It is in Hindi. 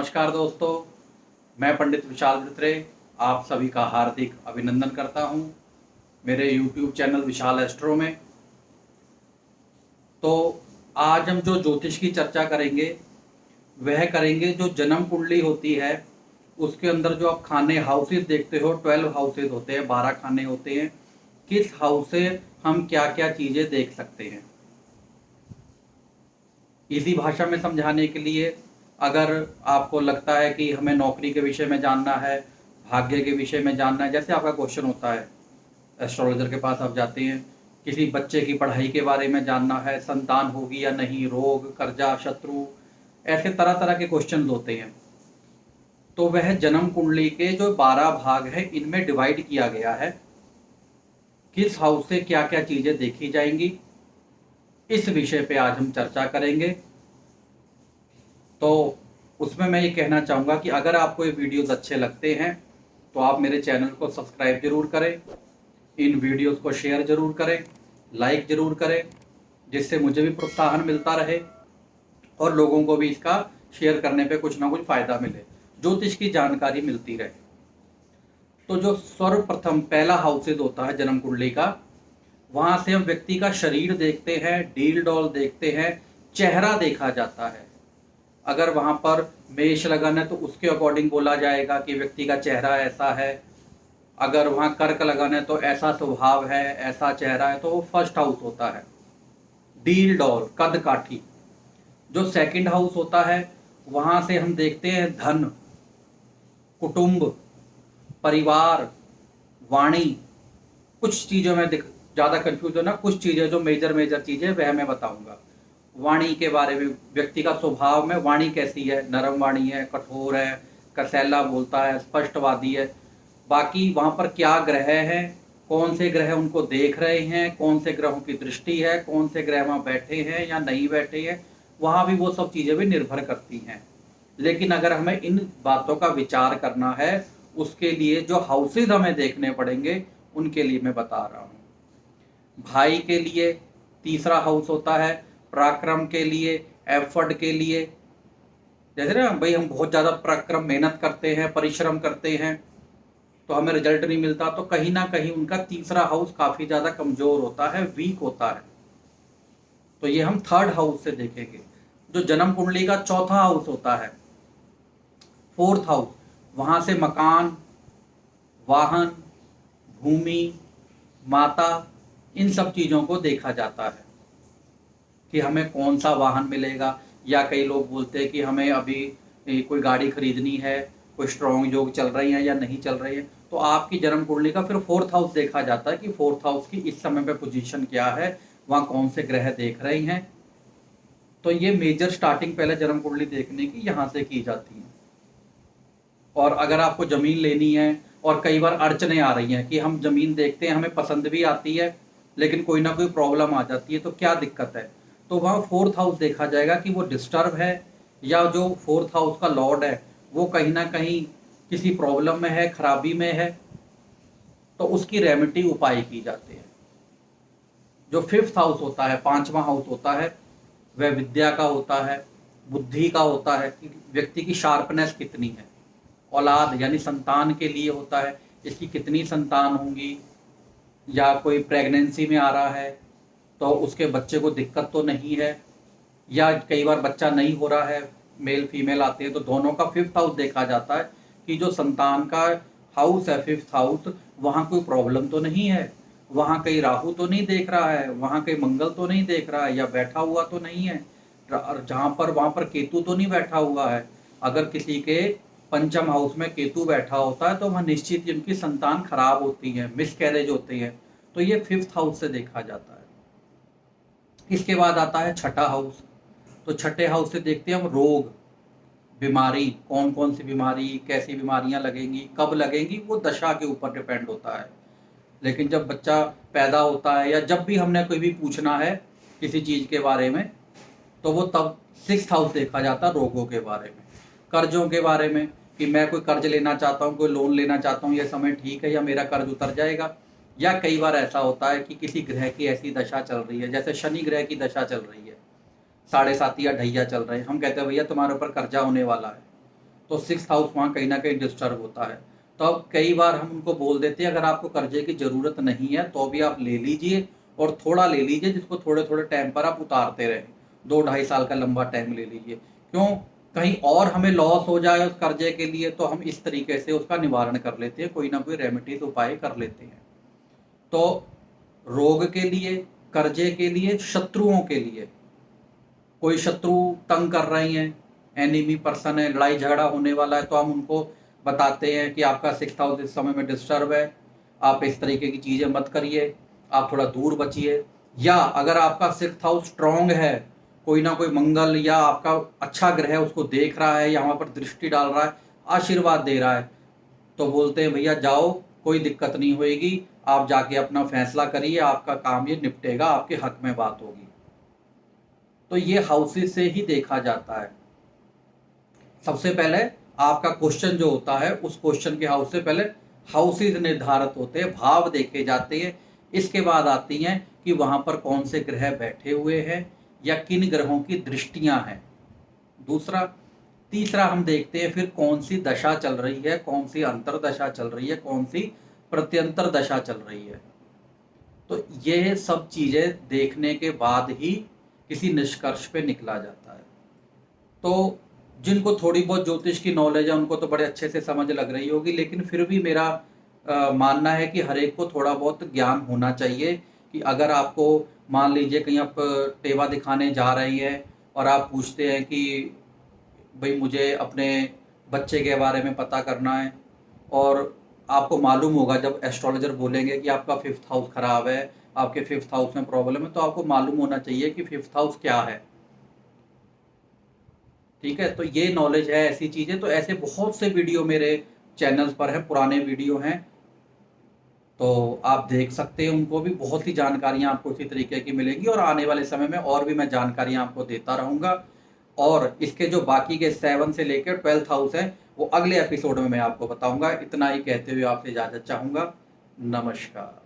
नमस्कार दोस्तों, मैं पंडित विशाल भित्रे आप सभी का हार्दिक अभिनंदन करता हूं मेरे YouTube चैनल विशाल एस्ट्रो में। तो आज हम जो ज्योतिष की चर्चा करेंगे वह करेंगे जो जन्म कुंडली होती है उसके अंदर जो आप खाने हाउसेस देखते हो 12 हाउसेस होते हैं, 12 खाने होते हैं। किस हाउस से हम क्या क्या चीज़ें देख सकते हैं, इसी भाषा में समझाने के लिए अगर आपको लगता है कि हमें नौकरी के विषय में जानना है, भाग्य के विषय में जानना है, जैसे आपका क्वेश्चन होता है एस्ट्रोलॉजर के पास आप जाते हैं, किसी बच्चे की पढ़ाई के बारे में जानना है, संतान होगी या नहीं, रोग, कर्जा, शत्रु, ऐसे तरह तरह के क्वेश्चन होते हैं। तो वह जन्म कुंडली के जो 12 भाग है इनमें डिवाइड किया गया है, किस हाउस से क्या क्या चीज़ें देखी जाएंगी, इस विषय पे आज हम चर्चा करेंगे। तो उसमें मैं ये कहना चाहूँगा कि अगर आपको ये वीडियोस अच्छे लगते हैं तो आप मेरे चैनल को सब्सक्राइब जरूर करें, इन वीडियोस को शेयर जरूर करें, लाइक जरूर करें, जिससे मुझे भी प्रोत्साहन मिलता रहे और लोगों को भी इसका शेयर करने पे कुछ ना कुछ फ़ायदा मिले, ज्योतिष की जानकारी मिलती रहे। तो जो सर्वप्रथम पहला हाउसेज होता है जन्म कुंडली का, वहाँ से हम व्यक्ति का शरीर देखते हैं, डील डॉल देखते हैं, चेहरा देखा जाता है। अगर वहाँ पर मेष लगन है तो उसके अकॉर्डिंग बोला जाएगा कि व्यक्ति का चेहरा ऐसा है। अगर वहाँ कर्क लगन है तो ऐसा स्वभाव है, ऐसा चेहरा है, तो वो फर्स्ट हाउस होता है। डील डॉल, कद काठी। जो सेकंड हाउस होता है वहाँ से हम देखते हैं धन, कुटुंब, परिवार, वाणी। कुछ चीज़ों में ज़्यादा कंफ्यूज हो ना, कुछ चीज़ें जो मेजर चीज़ें वह मैं बताऊंगा। वाणी के बारे में, व्यक्ति का स्वभाव में वाणी कैसी है, नरम वाणी है, कठोर है, कसैला बोलता है, स्पष्टवादी है। बाकी वहाँ पर क्या ग्रह हैं, कौन से ग्रह उनको देख रहे हैं, कौन से ग्रहों की दृष्टि है, कौन से ग्रह वहाँ बैठे हैं या नहीं बैठे हैं, वहाँ भी वो सब चीज़ें भी निर्भर करती हैं। लेकिन अगर हमें इन बातों का विचार करना है उसके लिए जो हाउसेज हमें देखने पड़ेंगे उनके लिए मैं बता रहा हूँ। भाई के लिए तीसरा हाउस होता है, पराक्रम के लिए, एफर्ट के लिए। जैसे ना भाई हम बहुत ज़्यादा पराक्रम मेहनत करते हैं, परिश्रम करते हैं तो हमें रिजल्ट नहीं मिलता, तो कहीं ना कहीं उनका तीसरा हाउस काफ़ी ज़्यादा कमज़ोर होता है, वीक होता है। तो ये हम थर्ड हाउस से देखेंगे। जो जन्म कुंडली का चौथा हाउस होता है, फोर्थ हाउस, वहाँ से मकान, वाहन, भूमि, माता, इन सब चीज़ों को देखा जाता है कि हमें कौन सा वाहन मिलेगा। या कई लोग बोलते हैं कि हमें अभी कोई गाड़ी खरीदनी है, कोई स्ट्रॉन्ग योग चल रही है या नहीं चल रही है, तो आपकी जन्म कुंडली का फिर फोर्थ हाउस देखा जाता है कि फोर्थ हाउस की इस समय पे पोजीशन क्या है, वहाँ कौन से ग्रह देख रहे हैं। तो ये मेजर स्टार्टिंग पहले जन्म कुंडली देखने की यहाँ से की जाती है। और अगर आपको ज़मीन लेनी है, और कई बार अड़चने आ रही हैं कि हम ज़मीन देखते हैं, हमें पसंद भी आती है लेकिन कोई ना कोई प्रॉब्लम आ जाती है, तो क्या दिक्कत है, तो वहाँ फोर्थ हाउस देखा जाएगा कि वो डिस्टर्ब है या जो फोर्थ हाउस का लॉर्ड है वो कहीं ना कहीं किसी प्रॉब्लम में है, खराबी में है, तो उसकी रेमेडी उपाय की जाते हैं। जो फिफ्थ हाउस होता है, पांचवा हाउस होता है, वह विद्या का होता है, बुद्धि का होता है कि व्यक्ति की शार्पनेस कितनी है। औलाद यानी संतान के लिए होता है, इसकी कितनी संतान होंगी, या कोई प्रेगनेंसी में आ रहा है तो उसके बच्चे को दिक्कत तो नहीं है, या कई बार बच्चा नहीं हो रहा है, मेल फीमेल आते हैं, तो दोनों का फिफ्थ हाउस देखा जाता है कि जो संतान का हाउस है फिफ्थ हाउस, वहाँ कोई प्रॉब्लम तो नहीं है, वहाँ कहीं राहु तो नहीं देख रहा है, वहाँ कहीं मंगल तो नहीं देख रहा है, या बैठा हुआ तो नहीं है, जहाँ पर वहाँ पर केतु तो नहीं बैठा हुआ है। अगर किसी के पंचम हाउस में केतु बैठा होता है तो वह निश्चित ही उनकी संतान खराब होती है, मिसकैरेज होती है। तो ये फिफ्थ हाउस से देखा जाता है। इसके बाद आता है छठा हाउस। तो छठे हाउस से देखते हैं हम रोग, बीमारी, कौन कौन सी बीमारी, कैसी बीमारियां लगेंगी, कब लगेंगी, वो दशा के ऊपर डिपेंड होता है। लेकिन जब बच्चा पैदा होता है या जब भी हमने कोई भी पूछना है किसी चीज़ के बारे में, तो वो तब सिक्स्थ हाउस देखा जाता है रोगों के बारे में, कर्जों के बारे में कि मैं कोई कर्ज लेना चाहता हूँ, कोई लोन लेना चाहता हूँ, ये समय ठीक है या मेरा कर्ज उतर जाएगा। या कई बार ऐसा होता है कि किसी ग्रह की ऐसी दशा चल रही है, जैसे शनि ग्रह की दशा चल रही है, साढ़े साती या ढैया चल रहे हैं, हम कहते हैं भैया तुम्हारे ऊपर कर्जा होने वाला है, तो 6th हाउस वहाँ कहीं न कहीं डिस्टर्ब होता है। तो अब कई बार हम उनको बोल देते हैं अगर आपको कर्ज़े की ज़रूरत नहीं है तो भी आप ले लीजिए और थोड़ा ले लीजिए जिसको थोड़े-थोड़े टाइम पर आप उतारते रहें। 2 ढाई साल का लंबा टाइम ले लीजिए। क्यों? कहीं और हमें लॉस हो जाए उस कर्ज़े के लिए तो हम इस तरीके से उसका निवारण कर लेते हैं, कोई ना कोई रेमेडीज़ उपाय कर लेते हैं। तो रोग के लिए, कर्ज़े के लिए, शत्रुओं के लिए, कोई शत्रु तंग कर रही हैं, एनिमी पर्सन है, लड़ाई झगड़ा होने वाला है तो हम उनको बताते हैं कि आपका 6th हाउस इस समय में डिस्टर्ब है, आप इस तरीके की चीज़ें मत करिए, आप थोड़ा दूर बचिए। या अगर आपका 6th हाउस स्ट्रॉन्ग है, कोई ना कोई मंगल या आपका अच्छा ग्रह उसको देख रहा है या वहाँ पर दृष्टि डाल रहा है, आशीर्वाद दे रहा है, तो बोलते हैं भैया जाओ, कोई दिक्कत नहीं होएगी, आप जाके अपना फैसला करिए, आपका काम ये निपटेगा, आपके हक में बात होगी। तो ये हाउसेस से ही देखा जाता है। सबसे पहले आपका क्वेश्चन जो होता है उस क्वेश्चन के हाउस से पहले हाउसेज निर्धारित होते हैं, भाव देखे जाते हैं। इसके बाद आती हैं कि वहाँ पर कौन से ग्रह बैठे हुए हैं या किन ग्रहों की दृष्टियाँ हैं। दूसरा, तीसरा हम देखते हैं फिर कौन सी दशा चल रही है, कौन सी अंतर्दशा चल रही है, कौन सी प्रत्यंतर दशा चल रही है। तो ये सब चीज़ें देखने के बाद ही किसी निष्कर्ष पे निकला जाता है। तो जिनको थोड़ी बहुत ज्योतिष की नॉलेज है उनको तो बड़े अच्छे से समझ लग रही होगी, लेकिन फिर भी मेरा मानना है कि हर एक को थोड़ा बहुत ज्ञान होना चाहिए कि अगर आपको मान लीजिए कहीं आप टेवा दिखाने जा रही हैं और आप पूछते हैं कि भई मुझे अपने बच्चे के बारे में पता करना है और आपको मालूम होगा जब एस्ट्रोलॉजर बोलेंगे कि आपका 5th हाउस खराब है, आपके 5th हाउस में प्रॉब्लम है, तो आपको मालूम होना चाहिए कि 5th हाउस क्या है। ठीक है? तो ये नॉलेज है, ऐसी चीज़ें तो ऐसे बहुत से वीडियो मेरे चैनल्स पर हैं, पुराने वीडियो हैं, तो आप देख सकते हैं उनको भी, बहुत सी जानकारियाँ आपको इसी तरीके की मिलेंगी और आने वाले समय में और भी मैं जानकारियाँ आपको देता रहूँगा। और इसके जो बाकी के 7 से लेकर 12th हाउस है, वो अगले एपिसोड में मैं आपको बताऊँगा। इतना ही कहते हुए आपसे इजाज़त चाहूँगा। नमस्कार।